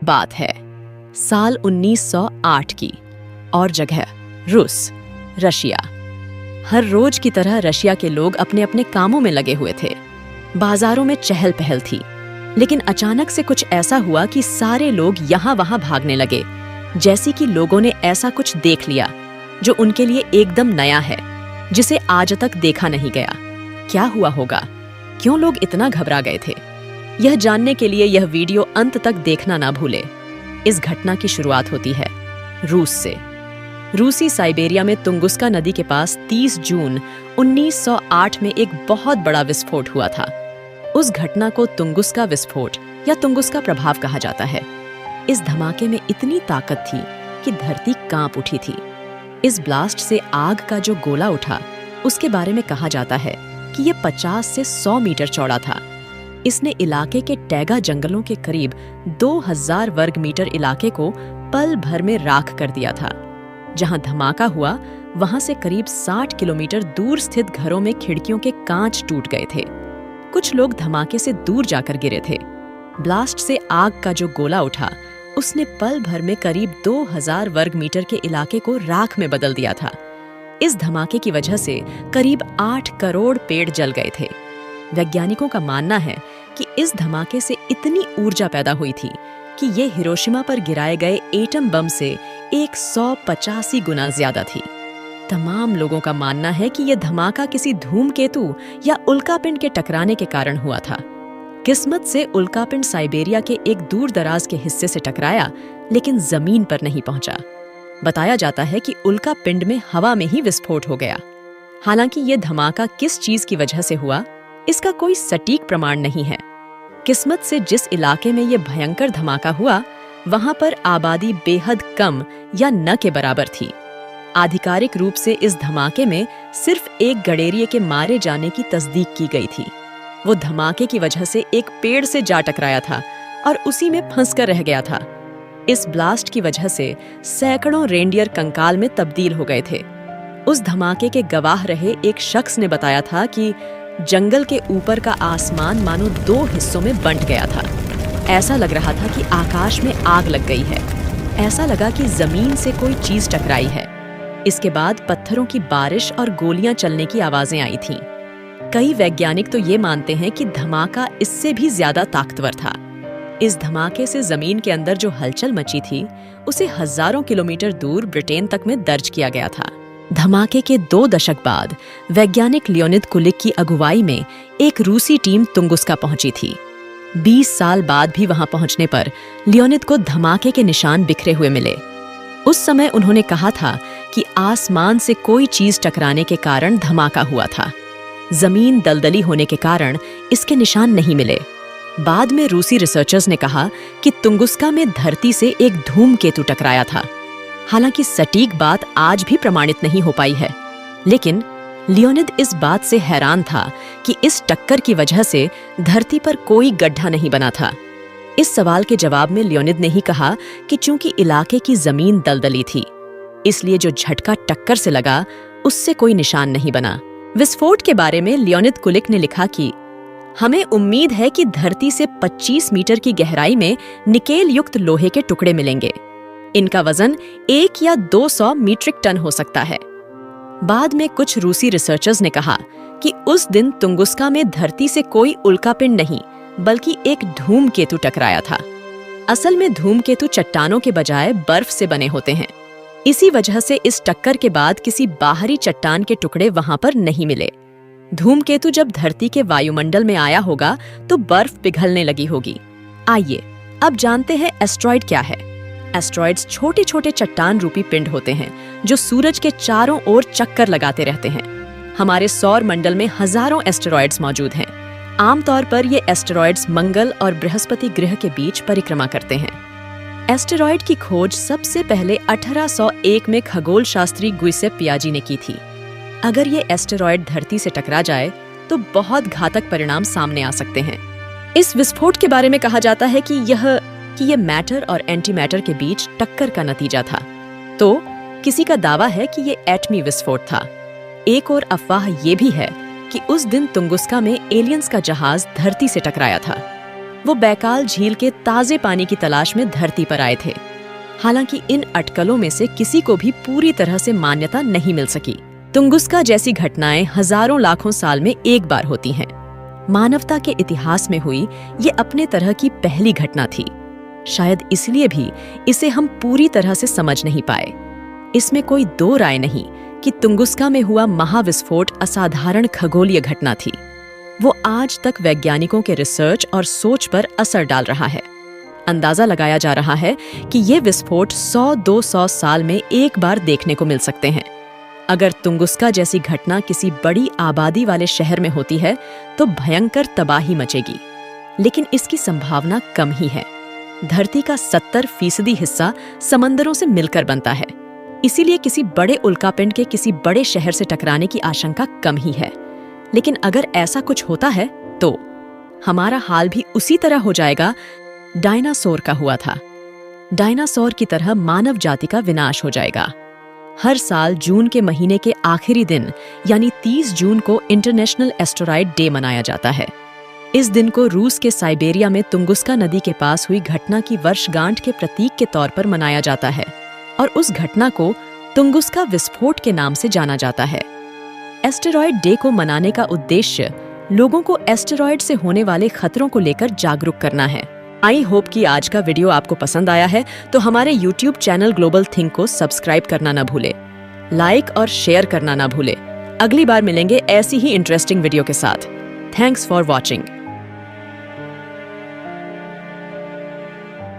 बात है साल 1908 की और जगह रूस, रशिया। हर रोज की तरह रशिया के लोग अपने अपने कामों में लगे हुए थे। बाजारों में चहल पहल थी, लेकिन अचानक से कुछ ऐसा हुआ कि सारे लोग यहाँ वहाँ भागने लगे, जैसे कि लोगों ने ऐसा कुछ देख लिया जो उनके लिए एकदम नया है, जिसे आज तक देखा नहीं गया। क्या हुआ होगा? क्यों लोग इतना घबरा गए थे? यह जानने के लिए यह वीडियो अंत तक देखना ना भूले। इस घटना की शुरुआत होती है रूस से। रूसी साइबेरिया में तुंगुस्का नदी के पास 30 जून 1908 में एक बहुत बड़ा विस्फोट हुआ था। उस घटना को तुंगुस्का विस्फोट या तुंगुस्का प्रभाव कहा जाता है। इस धमाके में इतनी ताकत थी कि धरती कांप उठी थी। इस ब्लास्ट से आग का जो गोला उठा, उसके बारे में कहा जाता है कि यह 50 से 100 मीटर चौड़ा था। इसने इलाके के टैगा जंगलों के करीब 2000 वर्ग मीटर इलाके को पल भर में राख कर दिया था। जहां धमाका हुआ, वहां से करीब 60 किलोमीटर दूर स्थित घरों में खिड़कियों के कांच टूट गए थे। कुछ लोग धमाके से दूर जाकर गिरे थे। ब्लास्ट से आग का जो गोला उठा, उसने पल भर में करीब 2000 वर्ग मीटर के इलाके को राख में बदल दिया था। इस धमाके की वजह से करीब 8 करोड़ पेड़ जल गए थे। वैज्ञानिकों का मानना है कि इस धमाके से इतनी ऊर्जा पैदा हुई थी कि ये हिरोशिमा पर गिराए गए एटम बम से 185 गुना ज्यादा थी। तमाम लोगों का मानना है कि यह धमाका किसी धूमकेतु या उल्कापिंड के टकराने के कारण हुआ था। किस्मत से उल्कापिंड साइबेरिया के एक दूर दराज के हिस्से से टकराया, लेकिन जमीन पर नहीं पहुंचा। बताया जाता है कि उल्कापिंड में हवा में ही विस्फोट हो गया। हालांकि यह धमाका किस चीज की वजह से हुआ, इसका कोई सटीक प्रमाण नहीं है। किस्मत से जिस इलाके में यह भयंकर धमाका हुआ, वहां पर आबादी बेहद कम या न के बराबर थी। आधिकारिक रूप से इस धमाके में सिर्फ एक गडेरिये के मारे जाने की तस्दीक की गई थी। वो धमाके की वजह से एक पेड़ से जा टकराया था और उसी में फंसकर रह गया था। इस ब्लास्ट की वजह से सैकड़ों रेंडियर कंकाल में तब्दील हो गए थे। उस धमाके के गवाह रहे एक शख्स ने बताया था कि जंगल के ऊपर का आसमान मानो 2 हिस्सों में बंट गया था। ऐसा लग रहा था कि आकाश में आग लग गई है। ऐसा लगा कि जमीन से कोई चीज टकराई है। इसके बाद पत्थरों की बारिश और गोलियां चलने की आवाजें आई थीं। कई वैज्ञानिक तो ये मानते हैं कि धमाका इससे भी ज्यादा ताकतवर था। इस धमाके से जमीन के अंदर जो हलचल मची थी, उसे हजारों किलोमीटर दूर ब्रिटेन तक में दर्ज किया गया था। धमाके के 2 दशक बाद वैज्ञानिक लियोनिद कुलिक की अगुवाई में एक रूसी टीम तुंगुस्का पहुंची थी। 20 साल बाद भी वहां पहुंचने पर लियोनिद को धमाके के निशान बिखरे हुए मिले। उस समय उन्होंने कहा था कि आसमान से कोई चीज टकराने के कारण धमाका हुआ था। जमीन दलदली होने के कारण इसके निशान नहीं मिले। बाद में रूसी रिसर्चर्स ने कहा कि तुंगुस्का में धरती से एक धूमकेतु टकराया था। हालांकि सटीक बात आज भी प्रमाणित नहीं हो पाई है, लेकिन लियोनिद इस बात से हैरान था कि इस टक्कर की वजह से धरती पर कोई गड्ढा नहीं बना था। इस सवाल के जवाब में लियोनिद ने ही कहा कि चूंकि इलाके की जमीन दलदली थी, इसलिए जो झटका टक्कर से लगा, उससे कोई निशान नहीं बना। विस्फोट के बारे में लियोनिद कुलिक ने लिखा कि हमें उम्मीद है कि धरती से 25 मीटर की गहराई में निकेल युक्त लोहे के टुकड़े मिलेंगे। इनका वजन 1 या 200 मीट्रिक टन हो सकता है। बाद में कुछ रूसी रिसर्चर्स ने कहा कि उस दिन तुंगुस्का में धरती से कोई उल्कापिंड नहीं, बल्कि एक धूमकेतु टकराया था। असल में धूमकेतु चट्टानों के बजाय बर्फ से बने होते हैं। इसी वजह से इस टक्कर के बाद किसी बाहरी चट्टान के टुकड़े वहां पर नहीं मिले। धूमकेतु जब धरती के वायुमंडल में आया होगा तो बर्फ पिघलने लगी होगी। आइए अब जानते हैं एस्ट्रॉइड क्या है। एस्ट्रॉइड्स छोटे छोटे चट्टान रूपी पिंड होते हैं जो सूरज के चारों ओर चक्कर लगाते रहते हैं। हमारे सौर मंडल में हजारों एस्टेरॉइड्स मौजूद हैं। आमतौर पर ये एस्टेरॉइड्स मंगल और बृहस्पति ग्रह के बीच परिक्रमा करते हैं। एस्टेरॉइड की खोज सबसे पहले 1801 में खगोल शास्त्री गुइसेप पियाजी ने की थी। अगर ये एस्टेरॉइड धरती से टकरा जाए तो बहुत घातक परिणाम सामने आ सकते हैं। इस विस्फोट के बारे में कहा जाता है कि यह मैटर और एंटी मैटर के बीच टक्कर का नतीजा था। तो किसी का दावा है कि ये एटमी विस्फोट था। एक और अफवाह ये भी है कि उस दिन तुंगुस्का में एलियंस का जहाज धरती से टकराया था। वो बैकाल झील के ताजे पानी की तलाश में धरती पर आए थे। हालांकि इन अटकलों में से किसी को भी पूरी तरह से मान्यता नहीं मिल सकी। तुंगुस्का जैसी घटनाएं हजारों लाखों साल में एक बार होती हैं। मानवता के इतिहास में हुई ये अपने तरह की पहली घटना थी। शायद इसलिए भी इसे हम पूरी तरह से समझ नहीं पाए। इसमें कोई दो राय नहीं कि तुंगुस्का में हुआ महाविस्फोट असाधारण खगोलीय घटना थी। वो आज तक वैज्ञानिकों के रिसर्च और सोच पर असर डाल रहा है। अंदाजा लगाया जा रहा है कि ये विस्फोट 100-200 साल में एक बार देखने को मिल सकते हैं। अगर तुंगुस्का जैसी घटना किसी बड़ी आबादी वाले शहर में होती है तो भयंकर तबाही मचेगी, लेकिन इसकी संभावना कम ही है। धरती का 70% हिस्सा समंदरों से मिलकर बनता है, इसीलिए किसी बड़े उल्कापिंड के किसी बड़े शहर से टकराने की आशंका कम ही है। लेकिन अगर ऐसा कुछ होता है तो हमारा हाल भी उसी तरह हो जाएगा डायनासोर का हुआ था। डायनासोर की तरह मानव जाति का विनाश हो जाएगा। हर साल जून के महीने के आखिरी दिन यानी 30 जून को इंटरनेशनल एस्टेरॉयड डे मनाया जाता है। इस दिन को रूस के साइबेरिया में तुंगुस्का नदी के पास हुई घटना की वर्षगांठ के प्रतीक के तौर पर मनाया जाता है और उस घटना को तुंगुस्का विस्फोट के नाम से जाना जाता है। एस्टेरॉयड डे को मनाने का उद्देश्य लोगों को एस्टेरॉयड से होने वाले खतरों को लेकर जागरूक करना है। आई होप कि आज का वीडियो आपको पसंद आया है, तो हमारे YouTube चैनल ग्लोबल थिंक को सब्सक्राइब करना ना भूले, लाइक और शेयर करना ना भूले। अगली बार मिलेंगे ऐसी ही इंटरेस्टिंग वीडियो के साथ। Thanks for watching.